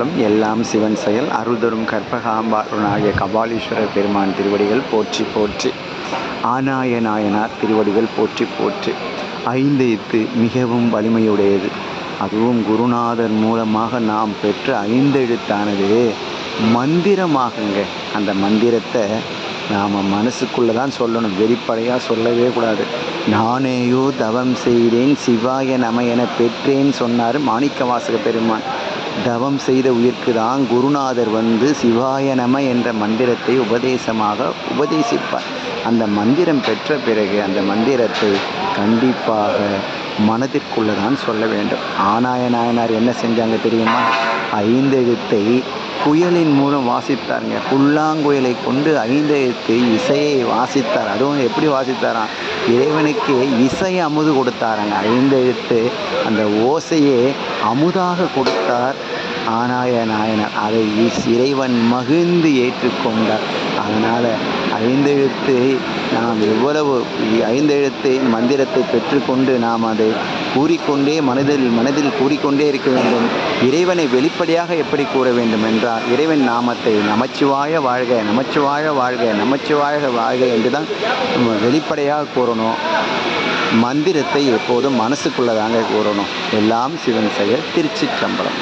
எல்லாம் சிவன் செயல் அருள்தரும் கற்பகாம்பாருனாகிய கபாலீஸ்வரர் பெருமான் திருவடிகள் போற்றி போற்றி. ஆனாய நாயனார் திருவடிகள் போற்றி போற்றி. ஐந்தெழுத்து மிகவும் வலிமையுடையது. அதுவும் குருநாதர் மூலமாக நாம் பெற்ற ஐந்தெழுத்தானது மந்திரமாகுங்க. அந்த மந்திரத்தை நாம் மனசுக்குள்ளே தான் சொல்லணும், வெளிப்படையாக சொல்லவே கூடாது. நானேயோ தவம் செய்தேன் சிவாய நம என பெற்றேன் சொன்னார் மாணிக்கவாசக பெருமான். தவம் செய்த உயிர்க்கு தான் குருநாதர் வந்து சிவாய நம என்ற மந்திரத்தை உபதேசிப்பார். அந்த மந்திரம் பெற்ற பிறகு அந்த மந்திரத்தை கண்டிப்பாக மனதிற்குள்ளே தான் சொல்ல வேண்டும். ஆனாய நாயனார் என்ன செஞ்சாங்க தெரியுமா? ஐந்தெழுத்தை குயலின் மூலம் வாசித்தாருங்க. புல்லாங்குயலை கொண்டு ஐந்தெழுத்து இசையை வாசித்தார். அதுவும் எப்படி வாசித்தாராம்? இறைவனுக்கு இசை அமுது கொடுத்தாராங்க. ஐந்தெழுத்து அந்த ஓசையே அமுதாக கொடுத்தார் ஆனாய நாயனார். அதை இறைவன் மகிழ்ந்து ஏற்றுக்கொண்டார். அதனால் ஐந்தெழுத்து நாம் எவ்வளவு ஐந்தெழுத்தை மந்திரத்தை பெற்றுக்கொண்டு நாம் அதை கூறிக்கொண்டே மனதில் கூறிக்கொண்டே இருக்க வேண்டும். இறைவனை வெளிப்படையாக எப்படி கூற வேண்டும் என்றால், இறைவன் நாமத்தை நமச்சிவாய வாழ்க, நமச்சிவாய வாழ்க, நமச்சிவாய வாழ்க என்று தான் நம்ம வெளிப்படையாக கூறணும். மந்திரத்தை எப்போதும் மனசுக்குள்ளே தாங்க கூறணும். எல்லாம் சிவன் செயல். திருச்சிற்றம்பலம்.